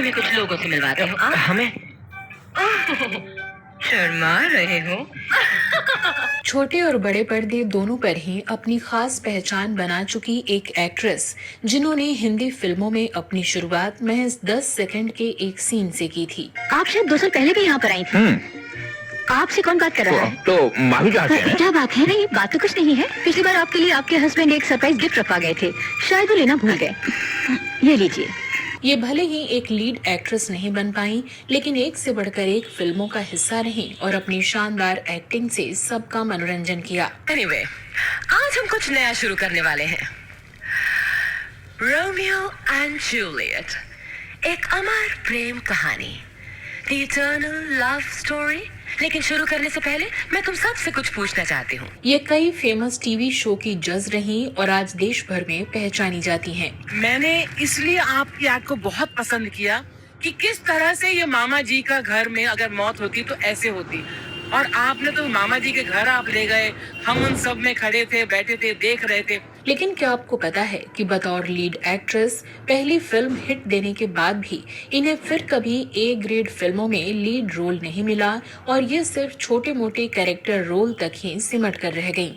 हमें कुछ लोगों से मिलवाते हो। हमें शर्मा रहे हो। छोटे और बड़े पर्दे दोनों पर ही अपनी खास पहचान बना चुकी एक एक्ट्रेस, जिन्होंने हिंदी फिल्मों में अपनी शुरुआत महज 10 सेकंड के एक सीन से की थी। आप शायद 2 साल पहले भी यहाँ पर आई थी। आपसे कौन बात कर रहा है? तो मामी कहाँ से हैं? क्या बात है? नहीं, बात तो कुछ नहीं है। पिछली बार आपके लिए आपके हस्बैंड एक सरप्राइज गिफ्ट रखवा गए थे, शायद वो लेना भूल गए। ये लीजिए। ये भले ही एक लीड एक्ट्रेस नहीं बन पाई, लेकिन एक से बढ़कर एक फिल्मों का हिस्सा रही और अपनी शानदार एक्टिंग से सबका मनोरंजन किया। एनीवे, आज हम कुछ नया शुरू करने वाले हैं। रोमियो एंड जूलियट, एक अमर प्रेम कहानी, द इटर्नल लव स्टोरी। लेकिन शुरू करने से पहले मैं तुम सबसे कुछ पूछना चाहती हूँ। ये कई फेमस टीवी शो की जज रही और आज देश भर में पहचानी जाती हैं। मैंने इसलिए आपकी एक्ट को बहुत पसंद किया कि किस तरह से ये मामा जी का घर में अगर मौत होती तो ऐसे होती, और आपने तो मामा जी के घर आप ले गए, हम उन सब में खड़े थे, बैठे थे, देख रहे थे। लेकिन क्या आपको पता है कि बतौर लीड एक्ट्रेस पहली फिल्म हिट देने के बाद भी इन्हें फिर कभी ए ग्रेड फिल्मों में लीड रोल नहीं मिला और ये सिर्फ छोटे मोटे कैरेक्टर रोल तक ही सिमट कर रह गईं।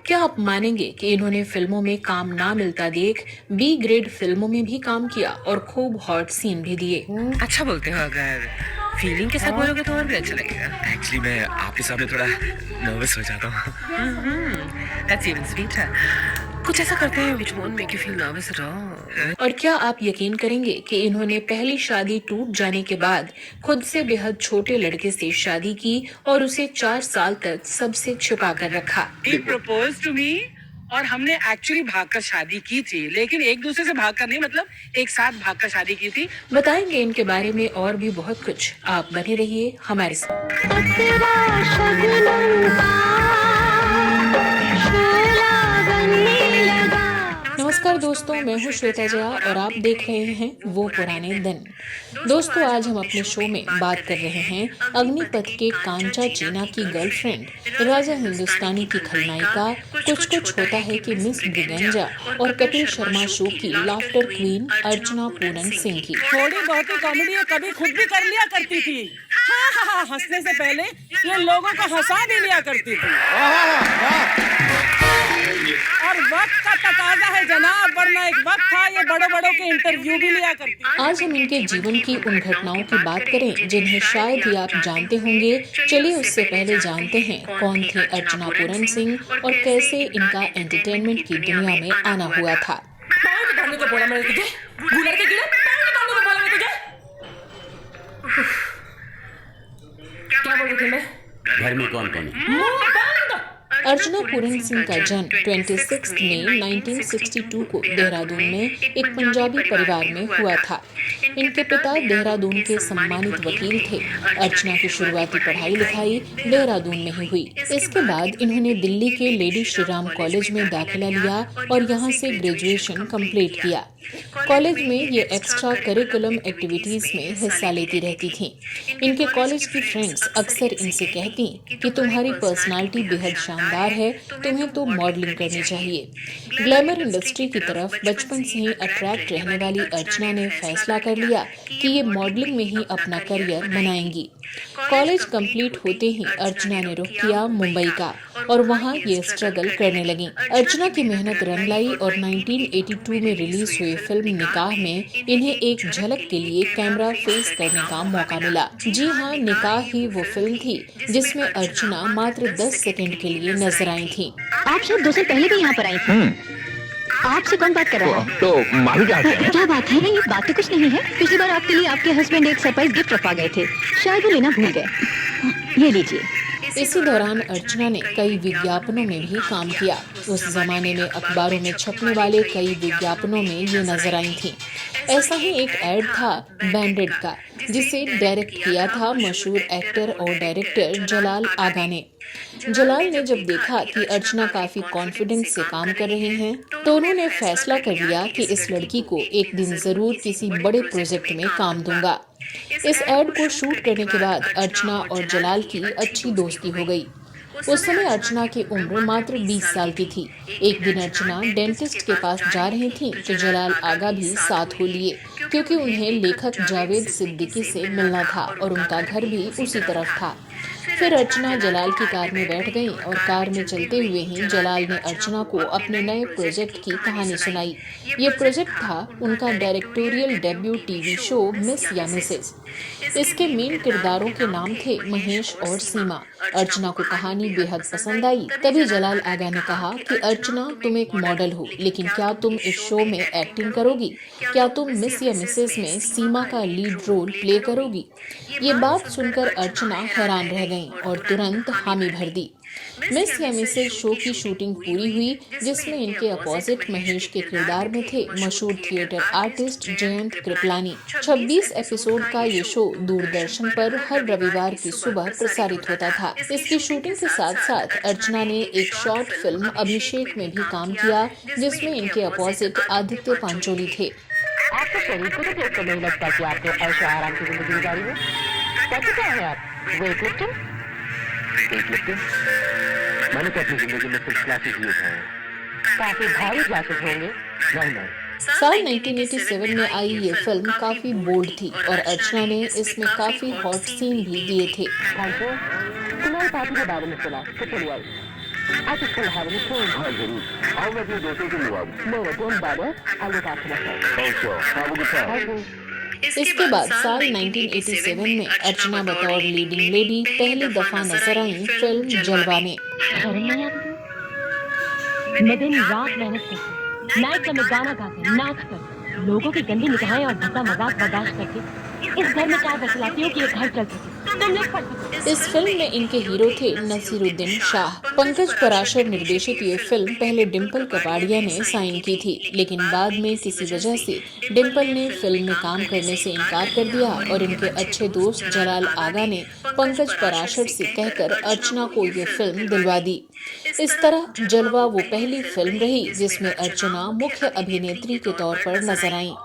क्या आप मानेंगे कि इन्होंने फिल्मों में काम ना मिलता देख बी ग्रेड फिल्मों में भी काम किया और खूब हॉट सीन भी दिए। अच्छा बोलते हो, अगर फीलिंग के साथ बोलोगे तो और भी अच्छा लगेगा। एक्चुअली मैं आपके सामने थोड़ा नर्वस हो जाता हूँ। That's even sweeter. कुछ ऐसा करते हैं which won't make you feel nervous at all. और क्या आप यकीन करेंगे कि इन्होंने पहली शादी टूट जाने के बाद खुद से बेहद छोटे लड़के से शादी की और उसे 4 साल तक सबसे छुपा कर रखा। He proposed to me और हमने एक्चुअली भागकर शादी की थी, लेकिन एक दूसरे से भागकर नहीं, मतलब एक साथ भागकर शादी की थी। बताएंगे इनके बारे में और भी बहुत कुछ, आप बने रहिए हमारे साथ। नमस्कार दोस्तों, मैं हूँ श्वेता जया और आप देख रहे हैं वो पुराने दिन। दोस्तों, आज हम अपने शो में बात कर रहे हैं अग्निपथ के कांचा चीना की गर्लफ्रेंड, राजा हिंदुस्तानी की खलनायिका, कुछ कुछ होता है कि मिस ब्रिगेंजा और कपिल शर्मा शो की लाफ्टर क्वीन अर्चना पूरन सिंह की। थोड़ी बहुत कॉमेडी कभी खुद भी कर लिया करती थी। हाँ हाँ हाँ, हंसने से पहले ये लोगों को हंसा भी लिया करती थी। और वक्त का तकाजा है जनाब, वरना एक वक्त था ये बड़ों बड़ों के इंटरव्यू भी लिया करती। आज हम इनके जीवन की उन घटनाओं की बात करें जिन्हें शायद ही आप जानते होंगे। चलिए उससे पहले जानते हैं कौन थे अर्चना पूरन सिंह और कैसे इनका एंटरटेनमेंट की दुनिया में आना हुआ था। क्या बोल रही थी मैं? घर में कौन कौन है? अर्चना पूरन सिंह का जन्म 26 मई 1962 को देहरादून में एक पंजाबी परिवार में हुआ था। इनके पिता देहरादून के सम्मानित वकील थे। अर्चना की शुरुआती पढ़ाई लिखाई देहरादून में ही हुई। इसके बाद इन्होंने दिल्ली के लेडी श्री राम कॉलेज में दाखिला लिया और यहाँ से ग्रेजुएशन कंप्लीट किया। कॉलेज में ये एक्स्ट्रा करिकुलम एक्टिविटीज में हिस्सा लेती रहती थीं। इनके कॉलेज की फ्रेंड्स अक्सर इनसे कहती कि तुम्हारी पर्सनालिटी बेहद शानदार है, तुम्हें तो मॉडलिंग करनी चाहिए। ग्लैमर इंडस्ट्री की तरफ बचपन से ही अट्रैक्ट रहने वाली अर्चना ने फैसला कर लिया कि ये मॉडलिंग में ही अपना करियर बनाएंगी। कॉलेज कंप्लीट होते ही अर्चना ने रुख किया मुंबई का और वहाँ ये स्ट्रगल करने लगी। अर्चना की मेहनत रंग लाई और 1982 में रिलीज हुई फिल्म निकाह में इन्हें एक झलक के लिए कैमरा फेस करने का मौका मिला। जी हाँ, निकाह ही वो फिल्म थी जिसमें अर्चना मात्र 10 सेकंड के लिए नजर आई थी। आप शायद 2 साल पहले भी यहाँ पर आई थी। आपसे कौन बात कर रहा है? तो मामी कहाँ से हैं? क्या बात है? नहीं, बात तो कुछ नहीं है। पिछली बार आपके लिए आपके हस्बैंड एक सरप्राइज गिफ्ट रखवा गए थे, शायद वो लेना भूल गए। ये लीजिए। इसी दौरान अर्चना ने कई विज्ञापनों में भी काम किया। उस जमाने में अखबारों में छपने वाले कई विज्ञापनों में ये नजर आई थी। ऐसा ही एक एड था बैंडेड का, जिसे डायरेक्ट किया था मशहूर एक्टर और डायरेक्टर जलाल आगा ने। जलाल ने जब देखा कि अर्चना काफी कॉन्फिडेंस से काम कर रही हैं, तो उन्होंने फैसला कर लिया कि इस लड़की को एक दिन जरूर किसी बड़े प्रोजेक्ट में काम दूंगा। इस एड को शूट करने के बाद अर्चना और जलाल की अच्छी दोस्ती हो गई। उस समय अर्चना की उम्र मात्र 20 साल की थी। एक दिन अर्चना डेंटिस्ट के पास जा रही थी तो जलाल आगा भी साथ हो लिए, क्योंकि उन्हें लेखक जावेद सिद्दीकी से मिलना था और उनका घर भी उसी तरफ था। फिर अर्चना जलाल की कार में बैठ गई और कार में चलते हुए ही जलाल ने अर्चना को अपने नए प्रोजेक्ट की कहानी सुनाई। ये प्रोजेक्ट था उनका directorial debut TV show miss या मिसेस। इसके मेन किरदारों के नाम थे महेश और सीमा। अर्चना को कहानी बेहद पसंद आई। तभी जलाल आगा ने कहा कि अर्चना, तुम एक मॉडल हो, लेकिन क्या तुम इस शो में एक्टिंग करोगी? क्या तुम मिस या मिसेस में सीमा का लीड रोल प्ले करोगी? ये बात सुनकर अर्चना हैरान रह गईं और तुरंत हामी भर दी। मिस या मिसेस शो की शूटिंग पूरी हुई, जिसमें इनके अपोजिट महेश के किरदार में थे मशहूर theatre artist Jayant Kripalani. 26 episode का ये शो दूरदर्शन पर हर रविवार की सुबह प्रसारित होता था। इसकी शूटिंग के साथ साथ अर्चना ने एक शॉर्ट फिल्म अभिषेक में भी काम किया, जिसमें इनके अपोजिट आदित्य पांचोली थे। आपके शरीर को तो देख कर नहीं लगता कि आपके ऐशो आराम की जिंदगी गुजारी है। कैसे क्या है आप? Weight lifting? मैंने तो अपनी जिंदगी में सिर्फ क्लासेस लिए हैं। काफी भारी क्लासेस होंगे। नहीं। साल 1987 में आई ये फिल्म काफी बोल्ड थी और अर्चना ने इसमें काफी हॉट सीन भी दिए थे। तुम्हारी पार्टी के बारे में सुना तो चली आई। आज इसको लहावनी फोन। हाँ जरूर। आओ मैं अपने दोस्तों से मिलवा दूँ। No, don't bother. I'll look after myself. अच्छा, हाँ वो गुस्सा। इसके बाद साल 1987 में अर्चना बतौर लीडिंग लेडी पहली दफा नजर आई फिल्म जलवा में। मैं दिन रात मेहनत करती, नाइट में गाना गाकर, नाच कर, लोगों की गंदी निगाहें और भद्दा मजाक बर्दाश्त करके इस घर में चाय बचलाती हूँ कि ये घर चल सके। तुम लोग पढ़ सको। इस फिल्म में इनके हीरो थे नसीरुद्दीन शाह। पंकज पराशर निर्देशित ये फिल्म पहले डिम्पल कपाड़िया ने साइन की थी, लेकिन बाद में किसी वजह से डिम्पल ने फिल्म में काम करने से इनकार कर दिया और इनके अच्छे दोस्त जलाल आगा ने पंकज पराशर से कहकर अर्चना को ये फिल्म दिलवा दी। इस तरह जलवा वो पहली फिल्म रही जिसमें अर्चना मुख्य अभिनेत्री के तौर पर नजर आईं।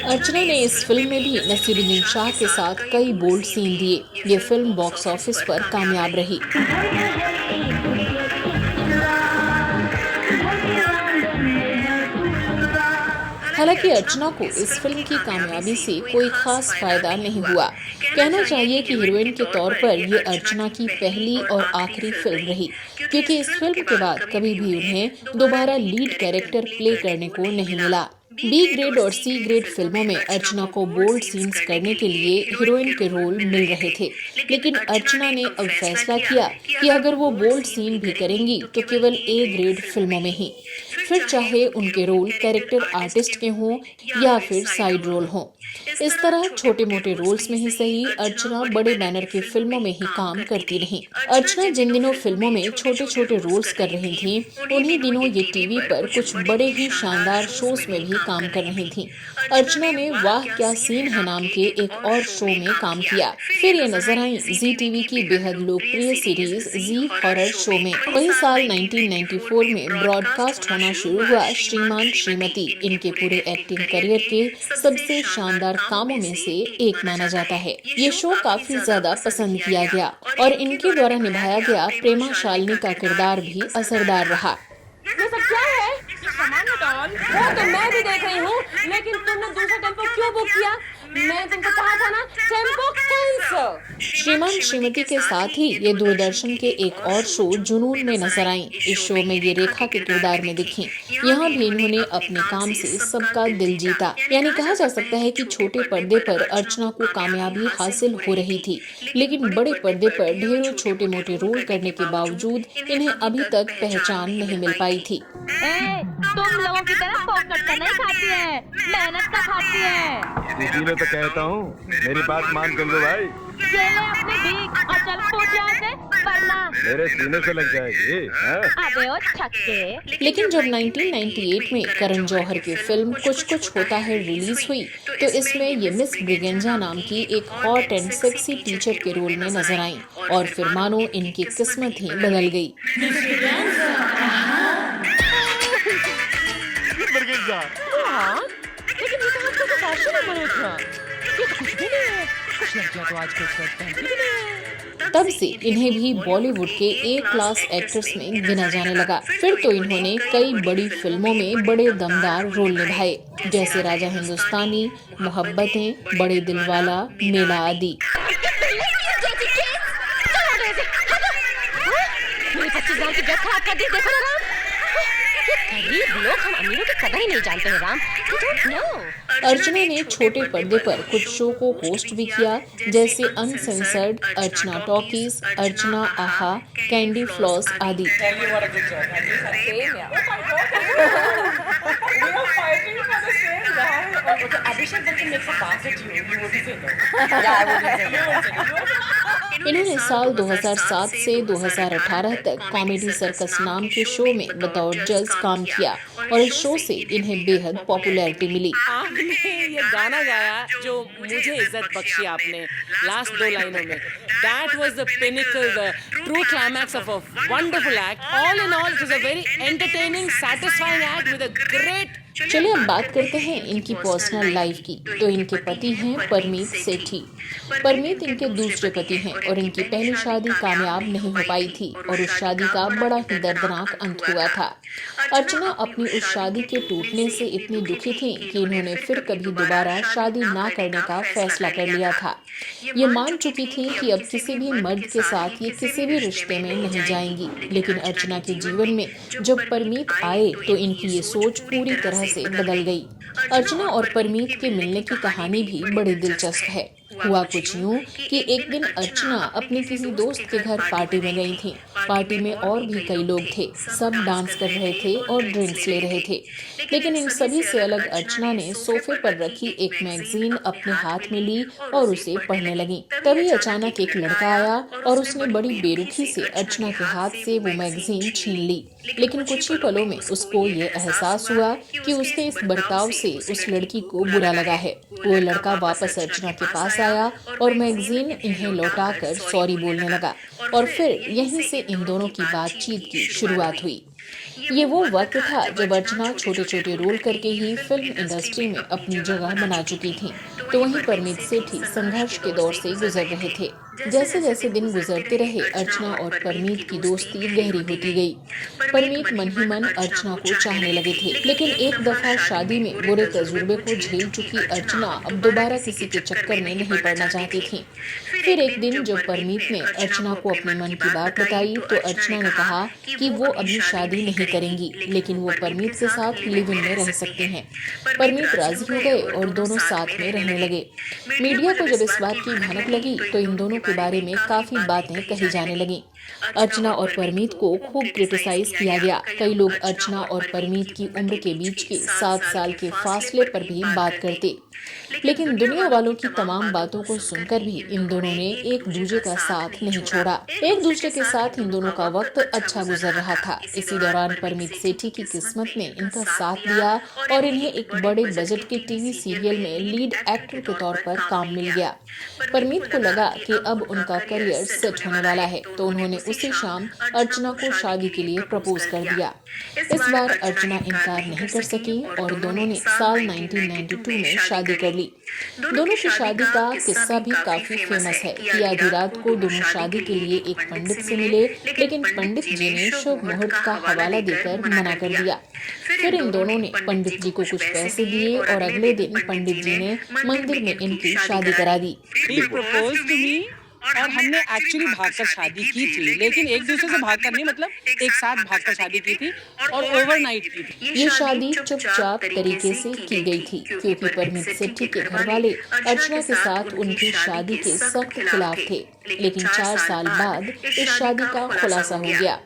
अर्चना ने इस फिल्म में भी नसीरुद्दीन शाह के साथ कई बोल्ड सीन दिए। ये फिल्म बॉक्स ऑफिस पर कामयाब रही। हालांकि अर्चना को इस फिल्म की कामयाबी से कोई खास फायदा नहीं हुआ। कहना चाहिए कि हीरोइन के तौर पर ये अर्चना की पहली और आखिरी फिल्म रही, क्योंकि इस फिल्म के बाद कभी भी उन्हें दोबारा लीड कैरेक्टर प्ले करने को नहीं मिला। बी ग्रेड और सी ग्रेड फिल्मों में अर्चना को बोल्ड सीन्स करने के लिए हीरोइन के रोल मिल रहे थे, लेकिन अर्चना ने अब फैसला किया कि अगर वो बोल्ड सीन भी करेंगी तो केवल ए ग्रेड फिल्मों में ही, फिर चाहे उनके रोल कैरेक्टर आर्टिस्ट के हों या फिर साइड रोल हों। इस तरह छोटे मोटे रोल्स में ही सही अर्चना बड़े बैनर की फिल्मों में ही काम करती रहीं। अर्चना जिन दिनों फिल्मों में छोटे छोटे रोल्स कर रही थीं, उन्हीं दिनों ये टीवी पर कुछ बड़े ही शानदार शोज में भी काम कर रही थीं। अर्चना ने वाह क्या सीन है नाम के एक और शो में काम किया। फिर ये नजर आई जी टीवी की बेहद लोकप्रिय सीरीज जी हॉरर शो में। वही साल 1994 में ब्रॉडकास्ट होना शुरू हुआ श्रीमान श्रीमती। इनके पूरे एक्टिंग करियर के सबसे शानदार कामों में से एक माना जाता है। ये शो काफी ज्यादा पसंद किया गया और इनके द्वारा निभाया गया प्रेमा शालिनी का किरदार भी असरदार रहा। ये सब क्या है? वो तो मैं भी देख रही हूँ, लेकिन तुमने दूसरा टेम्पो क्यों बुक किया? मैं तुमको कहा था ना, टेम्पो कैंसिल। श्रीमान श्रीमती के साथ ही ये दूरदर्शन के एक और शो जुनून में नजर आईं। इस शो में ये रेखा के किरदार में दिखीं। यहाँ भी इन्होंने अपने काम से सबका दिल जीता। यानी कहा जा सकता है कि छोटे पर्दे पर अर्चना को कामयाबी हासिल हो रही थी, लेकिन बड़े पर्दे पर ढेरों छोटे मोटे रोल करने के बावजूद इन्हें अभी तक पहचान नहीं मिल पाई थी। तुम लोगों की तरह पॉकेट का नहीं खाती है, मेहनत का खाती है। इसीलिए तो कहता हूँ मेरी बात मान कर लो भाई। ये ले अपनी भीख और चल फूट यहाँ से, वरना मेरे सीने से लग जाएगी। अबे ओ छक्के। लेकिन जब 1998 में करण जौहर की फिल्म कुछ कुछ होता है रिलीज हुई, तो इसमें ये मिस ब्रिगेंजा नाम की एक हॉट एंड सेक्सी टीचर के रोल में नजर आईं और फिर मानो इनकी किस्मत ही बदल गई। हाँ, लेकिन ये तो आपको फैशन है मनोज। लड़कियां तो आज कुछ करते हैं। तब से इन्हें भी बॉलीवुड के ए क्लास एक्टर्स में गिना जाने लगा। फिर तो इन्होंने कई बड़ी फिल्मों में बड़े दमदार रोल निभाए, जैसे राजा हिंदुस्तानी, मोहब्बतें, बड़े दिलवाला, मेला आदि। 25,000 की ड्रेस खराब कर दी, देखो ना राम। ये गरीब लोग हम अमीरों की कदर ही नहीं जानते हैं राम। You don't know। अर्चना ने छोटे पर्दे पर कुछ शो को होस्ट भी किया, जैसे अनसेंसर्ड, अर्चना टॉकीज, अर्चना आहा, कैंडी फ्लॉस आदि। इन्होंने साल 2007 से 2018 तक कॉमेडी सर्कस नाम के शो में बतौर जज काम किया और इस शो से इन्हें बेहद पॉपुलैरिटी मिली। आपने ये गाना गाया जो मुझे इज्जत बख्शी आपने लास्ट 2 लाइनों में, that was the pinnacle, the true climax of a wonderful act. All in all, it was a very entertaining, satisfying act with a great। चलिए अब बात करते हैं इनकी पर्सनल लाइफ की। तो इनके पति हैं परमीत सेठी। परमीत इनके दूसरे पति हैं और इनकी पहली शादी कामयाब नहीं हो पाई थी और उस शादी का बड़ा ही दर्दनाक अंत हुआ था। अर्चना अपनी उस शादी के टूटने से इतनी दुखी थी कि इन्होंने फिर कभी दोबारा शादी ना करने का फैसला कर लिया था। ये मान चुकी थी कि अब किसी भी मर्द के साथ ये किसी भी रिश्ते में नहीं जाएंगी, लेकिन अर्चना के जीवन में जब परमीत आए तो इनकी ये सोच पूरी तरह से बदल गई। अर्चना और परमीत के मिलने की कहानी भी बड़ी दिलचस्प है। हुआ कुछ यूं कि एक दिन अर्चना अपने किसी दोस्त के घर पार्टी में गई थी। पार्टी में और भी कई लोग थे, सब डांस कर रहे थे और ड्रिंक्स ले रहे थे, लेकिन इन सभी से अलग अर्चना ने सोफे पर रखी एक मैगजीन अपने हाथ में ली और उसे पढ़ने लगी। तभी अचानक एक लड़का आया और उसने बड़ी बेरुखी से अर्चना के हाथ से वो मैगजीन छीन ली, लेकिन कुछ ही पलों में उसको ये एहसास हुआ कि उसके इस बर्ताव से उस लड़की को बुरा लगा है। वो लड़का वापस अर्चना के पास आया और मैगजीन इन्हें लौटाकर सॉरी बोलने लगा और फिर यहीं से इन दोनों की बातचीत की शुरुआत हुई। ये वो वक्त था जब अर्चना छोटे छोटे रोल करके ही फिल्म इंडस्ट्री में अपनी जगह बना चुकी थी, तो वहीं परमीत सेठी संघर्ष के दौर से गुजर रहे थे। जैसे जैसे दिन गुजरते रहे अर्चना और परमीत की दोस्ती गहरी होती गई। परमीत मन ही मन अर्चना को चाहने लगे थे, लेकिन एक दफा शादी में बुरे तजुर्बे को झेल चुकी अर्चना अब दोबारा किसी के चक्कर में नहीं पड़ना चाहती थी। फिर एक दिन जब परमीत ने अर्चना को अपने मन की बात बताई तो अर्चना ने कहा कि वो अभी शादी नहीं करेंगी, लेकिन वो परमीत के साथ लिव इन में रह सकते हैं। परमीत राजी हो गए और दोनों साथ में रहने लगे। मीडिया को जब इस बात की भनक लगी तो इन दोनों के बारे में काफी बातें कही जाने लगी। अर्चना और परमीत को खूब क्रिटिसाइज किया गया। कई लोग अर्चना और परमीत की उम्र के बीच के 7 साल के फासले पर भी बात करते, लेकिन दुनिया वालों की तमाम बातों को सुनकर भी इन दोनों ने एक दूसरे का साथ नहीं छोड़ा। एक दूसरे के साथ इन दोनों का वक्त अच्छा गुजर रहा था। इसी दौरान परमीत सेठी की किस्मत ने इनका साथ दिया और इन्हें एक बड़े बजट के टीवी सीरियल में लीड एक्टर के तौर पर काम मिल गया। परमीत को लगा कि अब उनका करियर सेट होने वाला है, तो उन्होंने उसी शाम अर्चना को शादी के लिए प्रपोज कर दिया। इस बार अर्चना इनकार नहीं कर सकी और दोनों ने साल 1992 में शादी कर ली। दोनों की शादी का किस्सा भी काफी फेमस है कि आधी रात को दोनों शादी के लिए एक पंडित से मिले, लेकिन पंडित जी ने शुभ मुहूर्त का हवाला देकर मना कर दिया। फिर इन दोनों ने पंडित जी को कुछ पैसे दिए और अगले दिन पंडित जी ने मंदिर में इनकी शादी करा दी। और हमने एक्चुअली भागकर शादी की थी, लेकिन एक दूसरे से भागकर नहीं, मतलब एक साथ भागकर शादी की थी और ओवरनाइट की थी। ये शादी चुपचाप तरीके से की गई थी क्योंकि परमीत सेठी के घर वाले अर्चना के साथ उनकी शादी के सख्त खिलाफ थे, लेकिन 4 साल बाद इस शादी का खुलासा हो गया।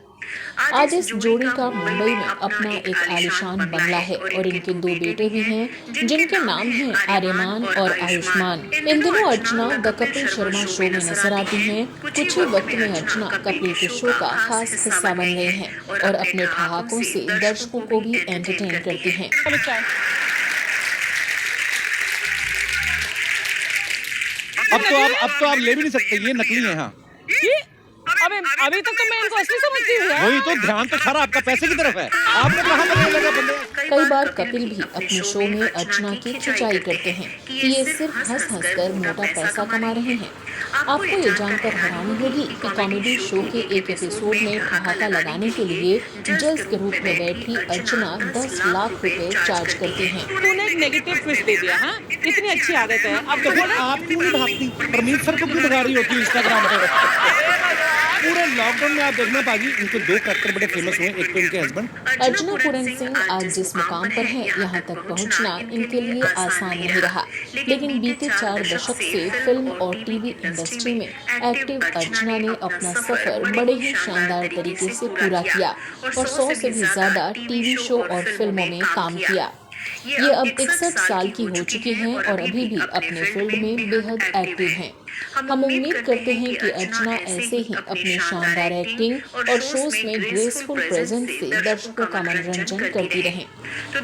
आज इस जोड़ी का मुंबई में अपना एक आलिशान बंगला है और इनके 2 बेटे भी हैं जिनके नाम हैं आर्यमान और आयुष्मान। इन दिनों अर्चना द कपिल शर्मा शो में नजर आती हैं। कुछ ही वक्त में अर्चना कपिल के शो का खास हिस्सा बन गए हैं और अपने ठहाकों से दर्शकों को भी एंटरटेन करती हैं। अब तो आप ले भी नहीं सकते, ये नकली है। हाँ अभी तक तो मैं इनको असली समझती हूँ। वही तो, ध्यान तो सारा आपका पैसे की तरफ है। आपने कहाँ पर लगा बंदे। कई बार कपिल भी अपने शो में अर्चना की खिंचाई करते हैं कि ये सिर्फ हंस कर मोटा पैसा कमा रहे हैं। आपको ये जानकर हैरानी होगी कि कॉमेडी शो के एक एपिसोड में ठहाका लगाने के लिए जज के रूप में बैठी अर्चना 10 लाख रुपए चार्ज करती हैं। तूने एक नेगेटिव ट्विस्ट दे दिया। हाँ, इतनी अच्छी आदत है। अब तो फिर आप क्यों नहीं भागती? परमीत सर को क्यों भगा रही होती इंस्टाग्राम पर? पूरे लॉकडाउन में आप देखना पाजी, इनके 2 कैरेक्टर बड़े फेमस हुए, एक तो इनके हस्बैंड। अर्चना पूरन सिंह आज जिस मुकाम पर हैं, यहाँ तक पहुँचना इनके लिए आसान नहीं रहा, लेकिन बीते 4 दशक से फिल्म और टीवी इंडस्ट्री में एक्टिव अर्चना ने अपना सफर बड़े ही शानदार तरीके से पूरा किया और 100 से भी ज्यादा टीवी शो और फिल्मों में काम किया। ये अब 61 साल की हो चुकी हैं और अभी भी अपने फील्ड में बेहद एक्टिव हैं। हम उम्मीद करते हैं कि अर्चना ऐसे ही अपनी शानदार एक्टिंग और शोज में ग्रेसफुल प्रेजेंस से दर्शकों का मनोरंजन करती रहें।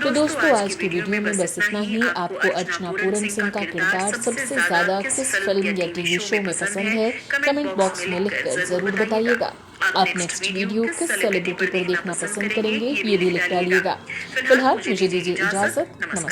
तो दोस्तों, आज की वीडियो में बस इतना ही। आपको अर्चना पूरन सिंह का किरदार सबसे ज्यादा किस फिल्म या टीवी शो में पसंद है, कमेंट बॉक्स में लिखकर जरूर बताइएगा। आप नेक्स्ट वीडियो किस सेलिब्रिटी पर देखना पसंद करेंगे, ये भी लिख डालिएगा। फिलहाल मुझे दीजिए इजाजत। नमस्कार।